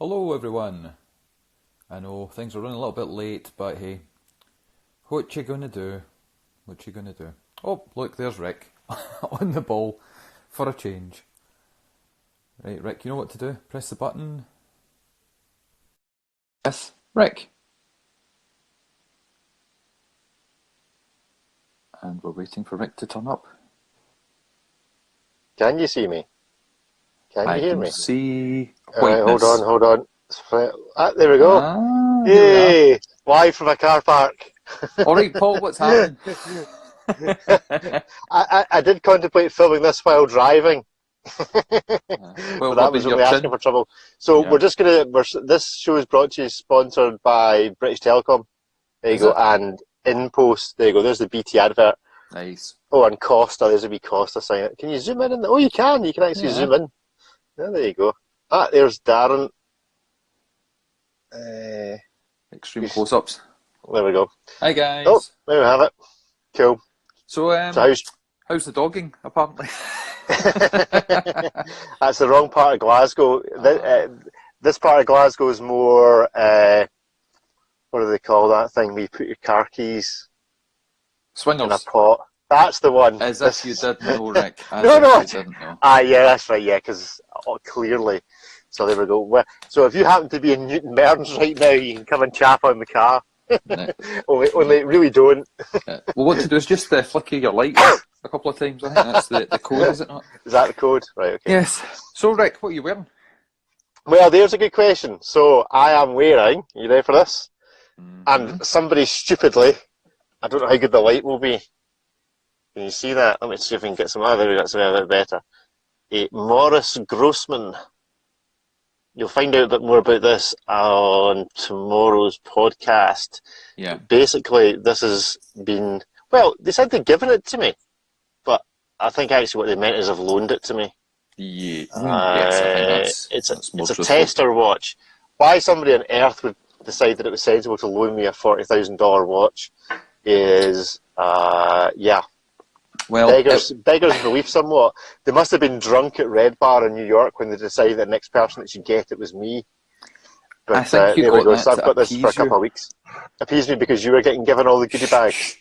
Hello everyone. I know things are running a little bit late, but hey, what you gonna do? What you gonna do? Oh, look, there's Rick on the ball for a change. Right, Rick, you know what to do? Press the button. Yes, Rick. And we're waiting for Rick to turn up. Can you see me? Can you hear me? I can see Alright, whiteness. hold on. There we go. Ah, Yay! Live from a car park. Alright, Paul, what's happening? I did contemplate filming this while driving. Well, but that was only asking for trouble. So Yeah. this show is brought to you, sponsored by British Telecom. There you go. And InPost, there you go. There's the BT advert. Nice. Oh, and Costa, there's a wee Costa sign. Can you zoom in? Oh, you can actually zoom in. Yeah, there you go. Ah, there's Darren. Extreme close-ups. There we go. Hi guys. Oh, there we have it. Cool. So how's the dogging, apparently? That's the wrong part of Glasgow. This part of Glasgow is more, what do they call that thing where you put your car keys Swingers. in a pot? That's the one. As if you didn't know, Rick. No. You didn't know. Yeah, that's right, yeah, because clearly. So there we go. So if you happen to be in Newton Mearns right now, you can come and chap on the car. No. only really don't. Well, what to do is just flicker your light a couple of times. I think that's the code, is it not? Is that the code? Right, okay. Yes. So, Rick, what are you wearing? Well, there's a good question. So I am wearing, you ready for this? And somebody stupidly, I don't know how good the light will be. Can you see that? Let me see if we can get some other, that's a bit better. A Morris Grossman. You'll find out a bit more about this on tomorrow's podcast. Yeah. Basically, this has been, well, they said they'd given it to me, but I think actually what they meant is have loaned it to me. Yeah. Yes, I think it's a tester watch. Why somebody on earth would decide that it was sensible to loan me a $40,000 watch is, yeah. Well, beggars belief somewhat. They must have been drunk at Red Bar in New York when they decided the next person that should get it was me. But I think you there we go. So I've got this for a couple of weeks. Appease me because you were getting given all the goodie bags.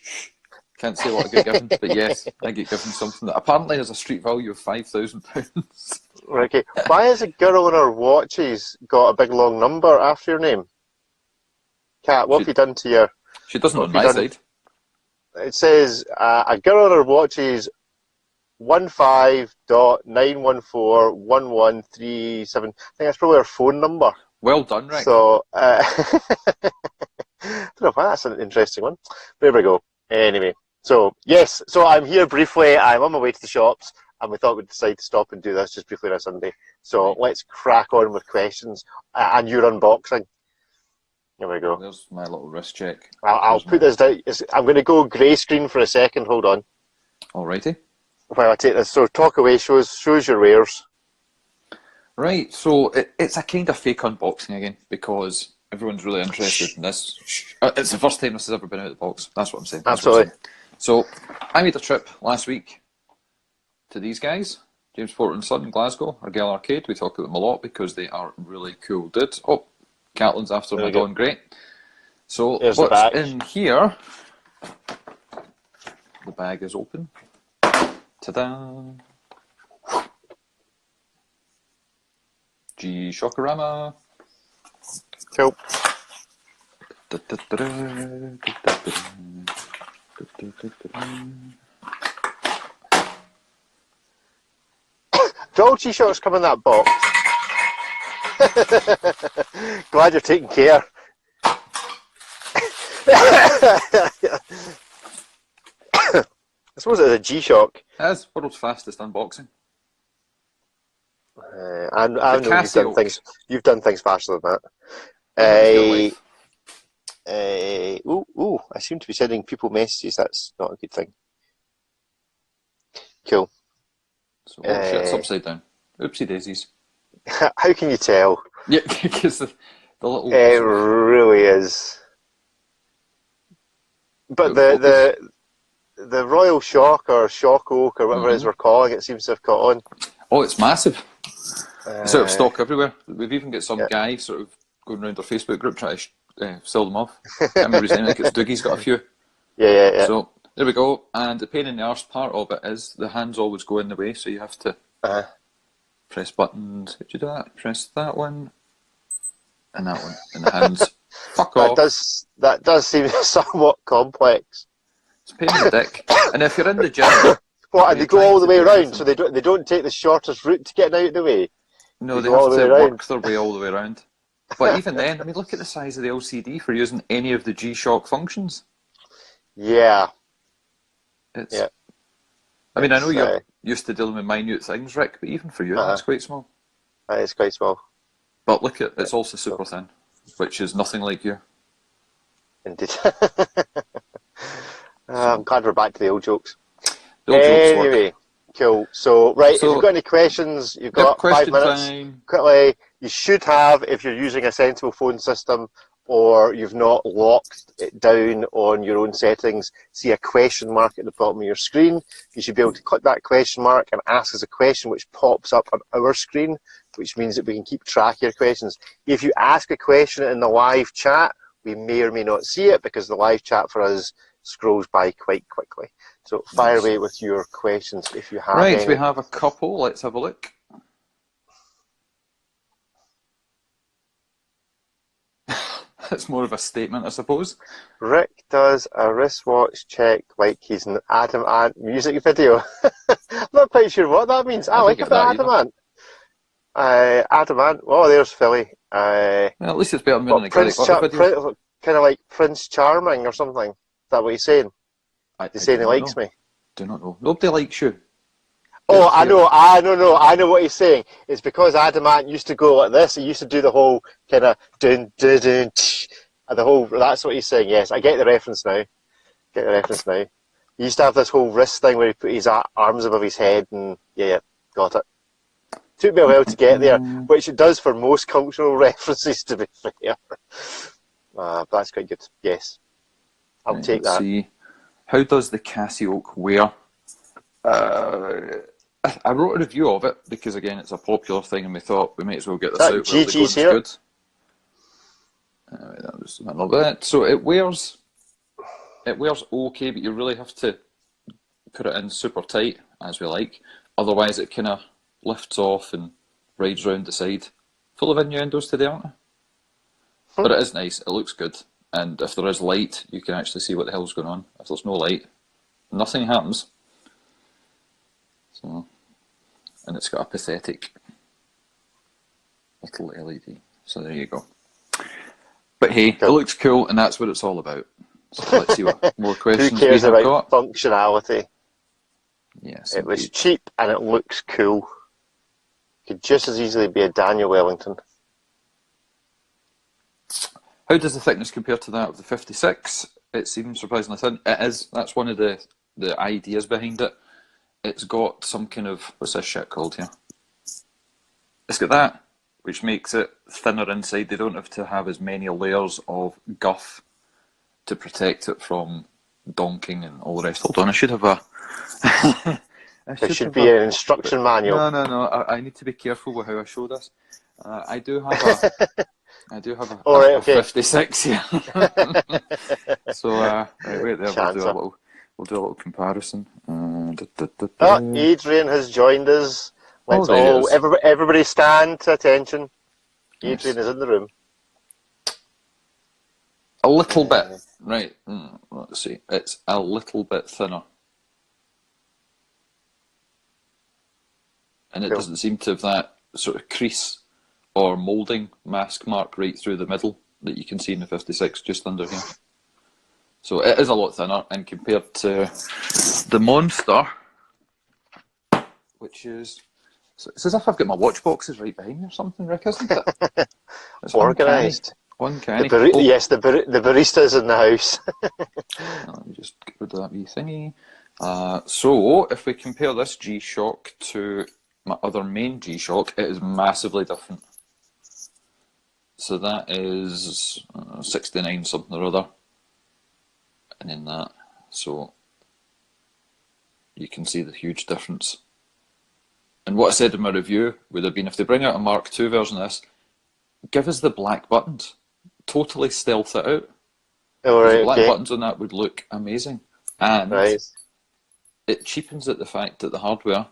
Can't say what I get given, but yes, I get given something that apparently has a street value of £5,000. Right, okay. Why has a girl in her watches got a big long number after your name? Kat, what have you done to your... She doesn't on my side. It says a girl on her watches 15.9141137. I think that's probably her phone number. Well done, Rick. So, I don't know if that's an interesting one. There we go. Anyway, so yes, so I'm here briefly. I'm on my way to the shops, and we thought we'd decide to stop and do this just briefly on a Sunday. So let's crack on with questions and your unboxing. There we go. There's my little wrist check. I'll put this down. I'm going to go grey screen for a second. Hold on. Alrighty. While I take this. So talk away. Shows your wares. Right. So it's a kind of fake unboxing again because everyone's really interested in this. It's the first time this has ever been out of the box. That's what I'm saying. Absolutely. So I made a trip last week to these guys, James Porter & Son in Glasgow, Argyle Arcade. We talk about them a lot because they are really cool dudes. Oh, Catlin's after my Dawn, great. So there's what's in here? The bag is open. Ta-da! G-Shockorama. Cool. Do all G-Shocks come in that box? Glad you're taking care. I suppose it's a G-Shock. That's world's fastest unboxing. I know you've done things faster than that. I seem to be sending people messages. That's not a good thing. Cool. So, it's upside down. Oopsie daisies. How can you tell? Yeah, because the little... It really is. But the Royal Shock or Shock Oak or whatever it is we're calling it seems to have caught on. Oh, it's massive. It's out of stock everywhere. We've even got some Yeah. guy sort of going around our Facebook group trying to sell them off. Can't remember his name. I think it's Doogie's got a few. Yeah. So there we go. And the pain in the arse part of it is the hands always go in the way, so you have to press buttons. How'd you do that? Press that one and that one, and the hands. Fuck off. That does seem somewhat complex. It's a pain in the dick. And if you're in the gym, and they go all the way around, so they don't take the shortest route to getting out of the way. No, they have to work their way all the way around. But even then, I mean, look at the size of the LCD for using any of the G-Shock functions. Yeah. I mean, I know you're used to dealing with minute things, Rick, but even for you, that's quite small. It's quite small. But look at it's also super thin, which is nothing like you. Indeed. I'm glad we're back to the old jokes. The old jokes work. Anyway, cool. So, if you've got any questions, you've got 5 minutes. Time. Quickly, you should have, if you're using a sensible phone system or you've not locked it down on your own settings, see a question mark at the bottom of your screen. You should be able to click that question mark and ask us a question which pops up on our screen, which means that we can keep track of your questions. If you ask a question in the live chat, we may or may not see it because the live chat for us scrolls by quite quickly. So fire away with your questions if you have any. Right, we have a couple. Let's have a look. That's more of a statement, I suppose. Rick does a wristwatch check like he's an Adam Ant music video. I'm not quite sure what that means. I like a bit Adam Ant. Adam Ant. Oh, there's Philly. Well, at least it's better than a kind of like Prince Charming or something. Is that what he's saying? He's saying he likes me. Do not know. Nobody likes you. Oh, I know what he's saying. It's because Adamant used to go like this. He used to do the whole kind of dun dun dun tch, the whole. That's what he's saying. Yes, I get the reference now. He used to have this whole wrist thing where he put his arms above his head, and yeah, got it. Took me a while to get there, which it does for most cultural references, to be fair. But that's quite good. Yes, I'll take that. See. How does the CasiOak wear? I wrote a review of it because, again, it's a popular thing, and we thought we might as well get this out. GG's here. Good. That was a little bit. So it wears okay, but you really have to put it in super tight, as we like. Otherwise, it kind of lifts off and rides round the side. Full of innuendos today, aren't they? But it is nice. It looks good. And if there is light, you can actually see what the hell's going on. If there's no light, nothing happens. So, and it's got a pathetic little LED. So there you go. But hey, it looks cool, and that's what it's all about. So let's see what more questions Who cares we have about got. Functionality? Yes, it was cheap and it looks cool. Could just as easily be a Daniel Wellington. How does the thickness compare to that of the 56? It seems surprisingly thin. It is. That's one of the ideas behind it. It's got some kind of, what's this shit called here? It's got that, which makes it thinner inside. They don't have to have as many layers of guff to protect it from donking and all the rest. Hold on, I should have a... There should be an instruction manual. No. I need to be careful with how I show this. I do have a 56 here. So right, wait there. We'll do a little comparison. Adrian has joined us. Let's everybody stand to attention. Adrian is in the room. A little bit, right? Let's see. It's a little bit thinner, and it doesn't seem to have that sort of crease or moulding mask mark right through the middle that you can see in the 56 just under here. So it is a lot thinner, and compared to the Monster, which is... It's as if I've got my watch boxes right behind me or something, Rick, isn't it? It's organised. Uncanny. Yes, the barista's in the house. Let me just get rid of that wee thingy. So, if we compare this G-Shock to my other main G-Shock, it is massively different. So that is 69 something or other. And then that. So, you can see the huge difference. And what I said in my review would have been, if they bring out a Mark II version of this, give us the black buttons. Totally stealth it out. Oh, Because the right, black okay. buttons on that would look amazing. And Right. it cheapens it the fact that the hardware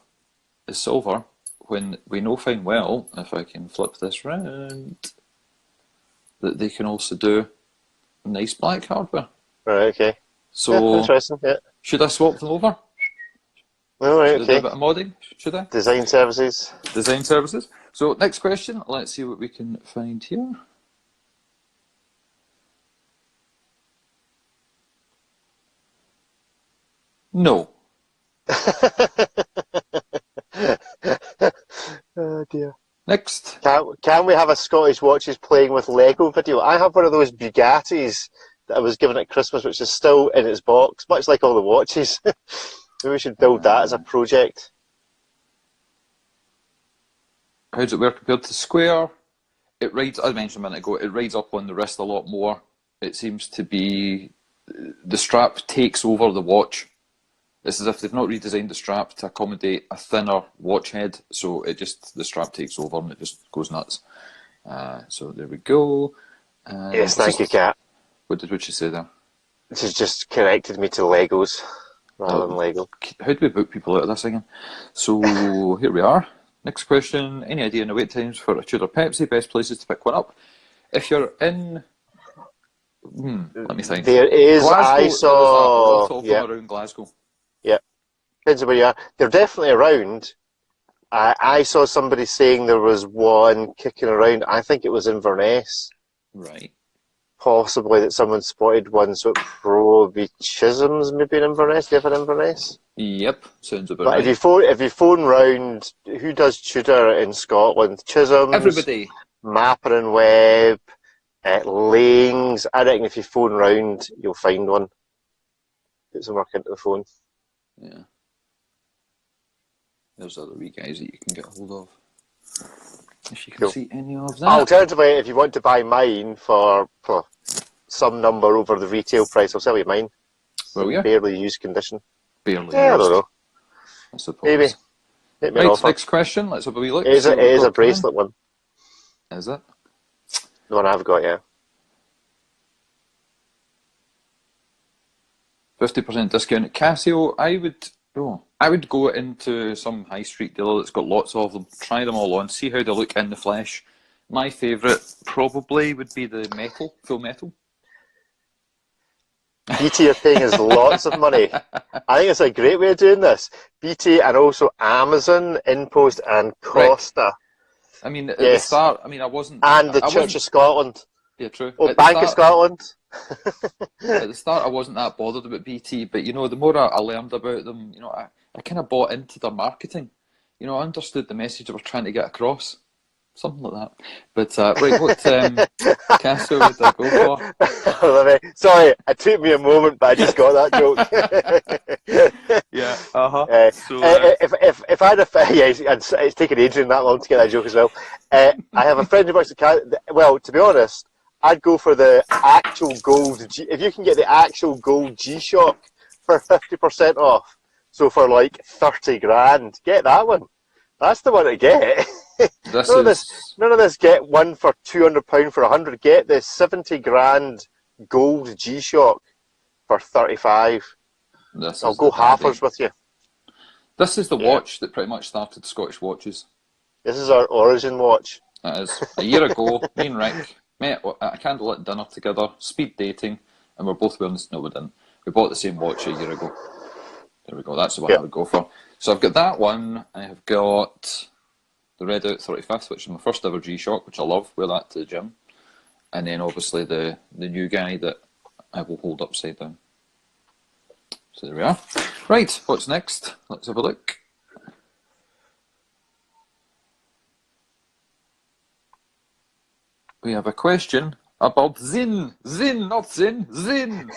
is silver, when we know fine well, if I can flip this round, that they can also do nice black hardware. Right, okay. Yeah, So, interesting, yeah. should I swap them over? All right, Should I do a okay. bit of modding? Should I? Design services. Design services. So, next question. Let's see what we can find here. No. Oh dear. Next. Can we have a Scottish Watches playing with Lego video? I have one of those Bugattis that I was given at Christmas, which is still in its box, much like all the watches. Maybe we should build that as a project. How does it work compared to Square? It rides, I mentioned a minute ago, it rides up on the wrist a lot more. It seems to be, the strap takes over the watch. It's as if they've not redesigned the strap to accommodate a thinner watch head, so the strap takes over and it just goes nuts. So there we go. Yes, thank you, Kat. What did you say there? This has just connected me to Legos rather than Lego. How do we book people out of this again? So here we are. Next question. Any idea on the wait times for a Tudor Pepsi? Best places to pick one up? If you're in... let me think. There is, Glasgow, I saw... There was a lot of them around Glasgow. Yeah. Depends on where you are. They're definitely around. I saw somebody saying there was one kicking around. I think it was Inverness. Right. Possibly that someone spotted one, so it probably Chisholm's maybe in Inverness. Do you have an Inverness? Yep, sounds about but right. If you phone round, who does Tudor in Scotland? Chisholm's, Everybody. Mapper and Webb, Laings. I reckon if you phone round, you'll find one. Put some work into the phone. Yeah. There's other wee guys that you can get hold of. If you can see any of that. Alternatively, if you want to buy mine for some number over the retail price, I'll sell you mine. Well, yeah. Barely used condition. Barely used. I don't know. I suppose. Maybe. Make me an offer. Next question. Let's have a wee look. It is a bracelet one. Is it? The one I've got, yeah. 50% discount. Casio, I would go into some high street dealer that's got lots of them, try them all on, see how they look in the flesh. My favourite probably would be the metal, full metal. BT are paying us lots of money. I think it's a great way of doing this. BT and also Amazon, InPost and Costa. Right. I mean, at the start, I wasn't... And the Church of Scotland. Yeah, true. Oh, Bank of Scotland. At the start, I wasn't that bothered about BT, but, the more I learned about them, I kind of bought into their marketing. I understood the message they were trying to get across. Something like that. But, right, what Casio would I go for? Sorry, it took me a moment, but I just got that joke. Yeah, if I had it's taken Adrian that long to get that joke as well. I have a friend who works at Casio. Well, to be honest, I'd go for the actual gold. If you can get the actual gold G-Shock for 50% off, so for like 30 grand, get that one. That's the one to get. None of this get one for £200 for 100. Get the 70 grand gold G-Shock for 35. I'll go halfers with you. This is the watch that pretty much started Scottish watches. This is our origin watch. That is. A year ago, me and Rick met at a candlelit dinner together, speed dating, and we're both wearing this. No, we didn't. We bought the same watch a year ago. There we go. That's the one I would go for. So I've got that one. I have got the Red Out 35th, which is my first ever G-Shock, which I love. Wear that to the gym. And then obviously the new guy that I will hold upside down. So there we are. Right, what's next? Let's have a look. We have a question about Zin. Zin, not Zin. Zin.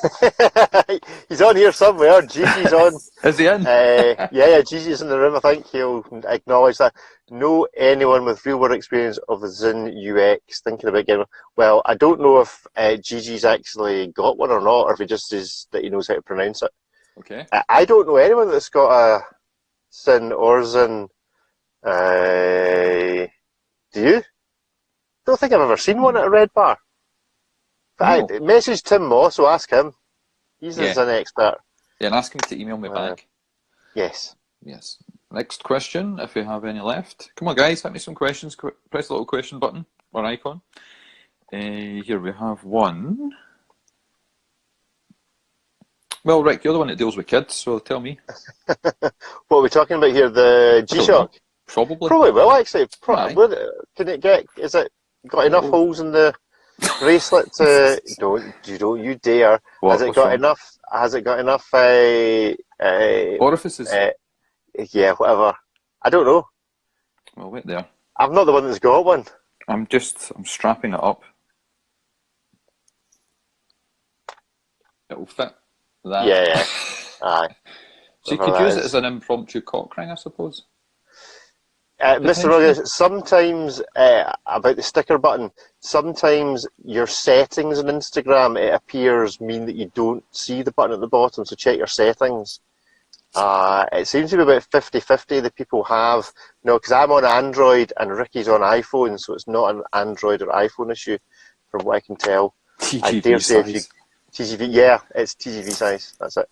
He's on here somewhere. Gigi's on. Is he in? Yeah, Gigi's in the room. I think he'll acknowledge that. Know anyone with real world experience of the Zin UX thinking about getting one? Well, I don't know if Gigi's actually got one or not, or if he just is that he knows how to pronounce it. Okay. I don't know anyone that's got a Zin or Zin Do you? Don't think I've ever seen one at a red bar. But No. I message Tim Moss, so ask him. He's an expert. Yeah, and ask him to email me back. Yes. Yes. Next question, if you have any left. Come on, guys, hit me some questions. Press the little question button or icon. Here we have one. Well, Rick, you're the one that deals with kids, so tell me. What are we talking about here? The G-Shock? Probably. Probably will, actually. Aye. Can it get... Is it got enough holes in the bracelet to... Don't you dare. What? Has it got enough orifices? Yeah, whatever. I don't know. Well, wait there. I'm not the one that's got one. I'm strapping it up. It'll fit that. Yeah. Aye. So you could use it as an impromptu cock ring, I suppose. Mr. Ruggers, sometimes about the sticker button, sometimes your settings on Instagram, it appears mean that you don't see the button at the bottom, so check your settings. It seems to be about 50-50 that people have. No, because I'm on Android and Ricky's on iPhone, so it's not an Android or iPhone issue, from what I can tell. I dare say if you TGV, yeah, it's TGV size. That's it.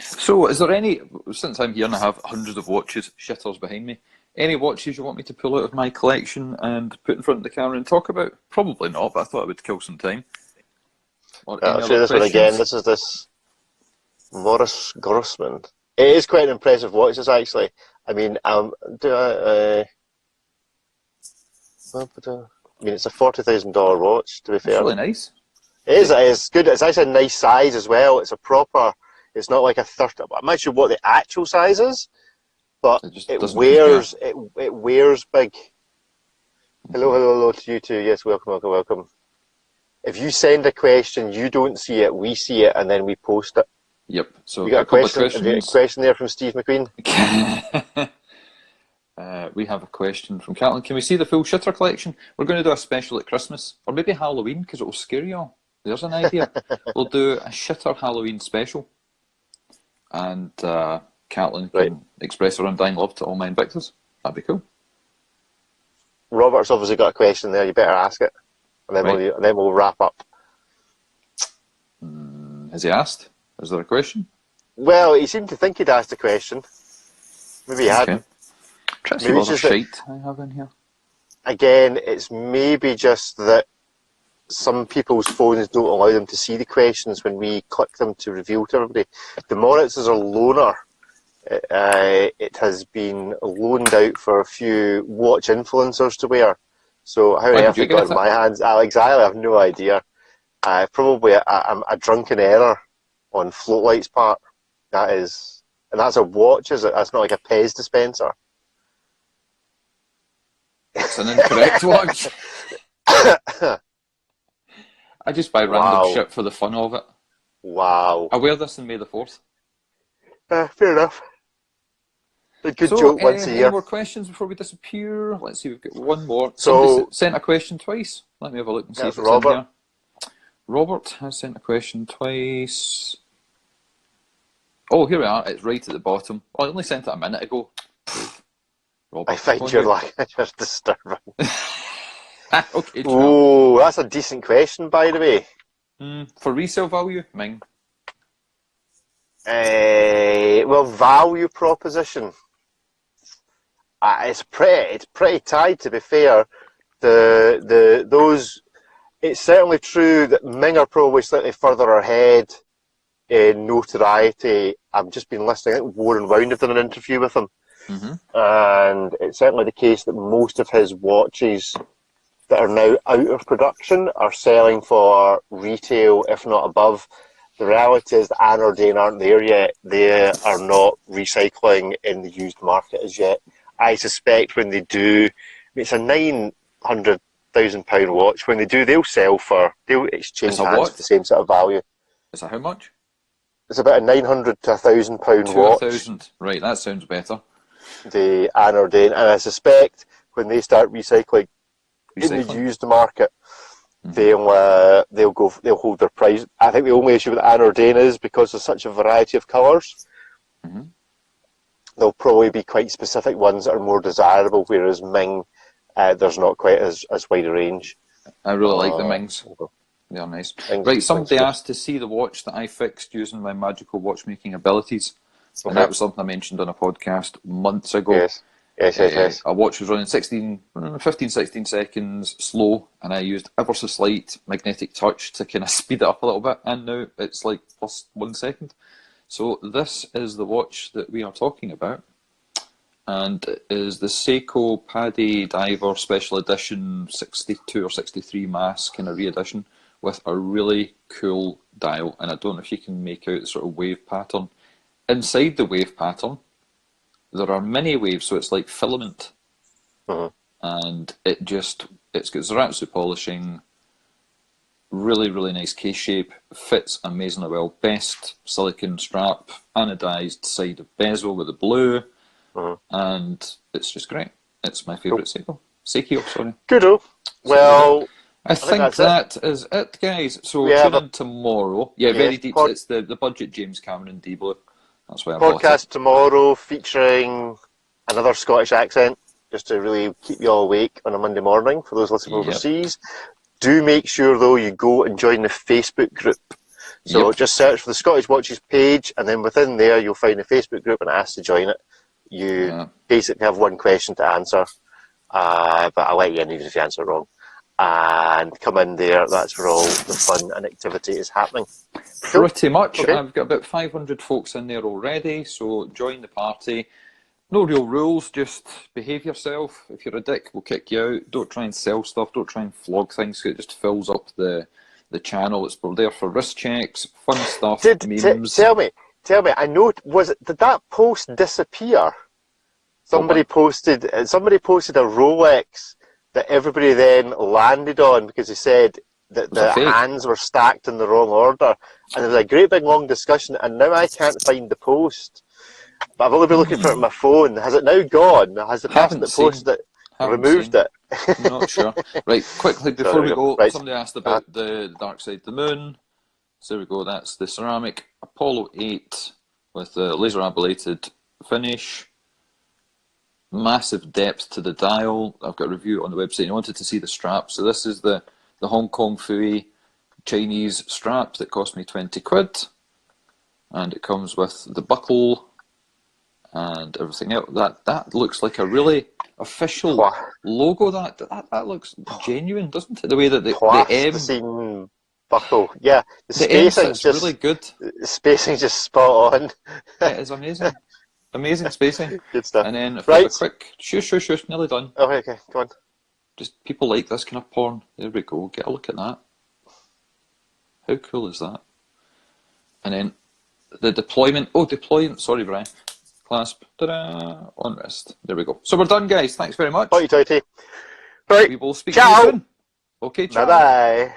So, is there any, since I'm here and I have hundreds of watches, shitters behind me, any watches you want me to pull out of my collection and put in front of the camera and talk about? Probably not, but I thought I would kill some time. I'll show you this one again. This is this Morris Grossman. It is quite an impressive watch, this actually. I mean, it's a $40,000 watch, to be fair. It's really nice. It is. It's good. It's actually a nice size as well. It's a proper. It's not like a 30. I'm not sure what the actual size is, but it wears. It wears big. Hello to you too. Yes, welcome. If you send a question, you don't see it. We see it, and then we post it. Yep. So you got a question? Have you got a question there from Steve McQueen? We have a question from Caitlin. Can we see the full shitter collection? We're going to do a special at Christmas, or maybe Halloween, because it will scare you all. There's an idea. We'll do a shitter Halloween special. And Caitlin can express her undying love to all my invictus. That'd be cool. Robert's obviously got a question there. You better ask it. And then, we'll wrap up. Has he asked? Is there a question? Well, he seemed to think he'd asked a question. Maybe he hadn't. Try to see what other shite I have in here. Again, it's maybe just that some people's phones don't allow them to see the questions when we click them to reveal to everybody. The Moritz is a loaner. It has been loaned out for a few watch influencers to wear. So how on earth it got in my hands? Exactly, I have no idea. Probably a drunken error on Floatlight's part. And that's a watch, is it? That's not like a Pez dispenser. It's an incorrect watch. I just buy random shit for the fun of it. Wow. I wear this on May the 4th. Fair enough. A good joke once a year. Any more questions before we disappear? Let's see, we've got one more. Somebody sent a question twice. Let me have a look and see if it's in here. Robert has sent a question twice. Oh, here we are. It's right at the bottom. Oh, I only sent it a minute ago. Robert, I find your language disturbing. Okay, oh, that's a decent question, by the way. For resale value, Ming. Well, value proposition. It's pretty tight, to be fair. It's certainly true that Ming are probably slightly further ahead in notoriety. I've just been listening. I think Warren Wound have done an interview with him, and it's certainly the case that most of his watches that are now out of production are selling for retail, if not above. The reality is that Anordane aren't there yet. They are not recycling in the used market as yet. I suspect when they do, it's a £900,000 watch. When they do, they'll exchange hands for the same sort of value. It's a how much? It's about a £900 to £1,000 watch. 2,000. Right, that sounds better. The Anordane, and I suspect when they start recycling in the used market, they'll hold their price. I think the only issue with Anordane is because there's such a variety of colours. There's there'll probably be quite specific ones that are more desirable, whereas Ming, there's not quite as wide a range. I really like the Mings. They're nice. Right, somebody asked to see the watch that I fixed using my magical watchmaking abilities. And that was something I mentioned on a podcast months ago. Yes. A watch was running 15, 16 seconds slow, and I used ever so slight magnetic touch to kind of speed it up a little bit, and now it's like plus 1 second. So this is the watch that we are talking about, and it is the Seiko Paddy Diver Special Edition 62 or 63 mass kind of re-edition with a really cool dial, and I don't know if you can make out the sort of wave pattern. Inside the wave pattern, there are many waves, so it's like filament, and it's got Zaratsu polishing, really, really nice case shape, fits amazingly well, best silicon strap, anodized side of bezel with the blue, and it's just great. It's my favourite Seiko, sorry. Good. Well, I think that is it, guys. So tune in tomorrow. Yeah, very deep. It's the budget James Cameron D Blue. That's why I bought it. Podcast tomorrow featuring another Scottish accent, just to really keep you all awake on a Monday morning for those listening overseas. Do make sure, though, you go and join the Facebook group. So just search for the Scottish Watches page, and then within there you'll find the Facebook group and ask to join it. You basically have one question to answer, but I'll let you in even if you answer it wrong. And come in there, that's where all the fun and activity is happening. Pretty much. Okay. I've got about 500 folks in there already, so join the party. No real rules, just behave yourself. If you're a dick, we'll kick you out. Don't try and sell stuff, don't try and flog things, it just fills up the channel. We're there for wrist checks, fun stuff, memes. Tell me, I know, did that post disappear? Somebody posted a Rolex that everybody then landed on because they said that the hands were stacked in the wrong order. And there was a great big long discussion, and now I can't find the post. But I've only been looking for it on my phone. Has it now gone? Has the person that posted it removed it? I'm not sure. Right, quickly, before we go, somebody asked about the Dark Side of the Moon. So there we go, that's the ceramic Apollo 8 with the laser ablated finish. Massive depth to the dial. I've got a review on the website. I wanted to see the strap. So this is the Hong Kong Fui Chinese strap that cost me 20 quid. And it comes with the buckle and everything else. That looks like a really official logo. That looks genuine, doesn't it? The way that the M buckle. Yeah, the spacing just really good. The spacing just spot on. It is amazing. Amazing spacing. Good stuff. And then a quick shush, nearly done. Okay, go on. Just people like this kind of porn. There we go. Get a look at that. How cool is that? And then the deployment. Sorry, Brian. Clasp. Ta-da! On wrist. There we go. So we're done, guys. Thanks very much. Bye, Tony. Right. We will speak to you soon. Okay, ciao. Bye-bye.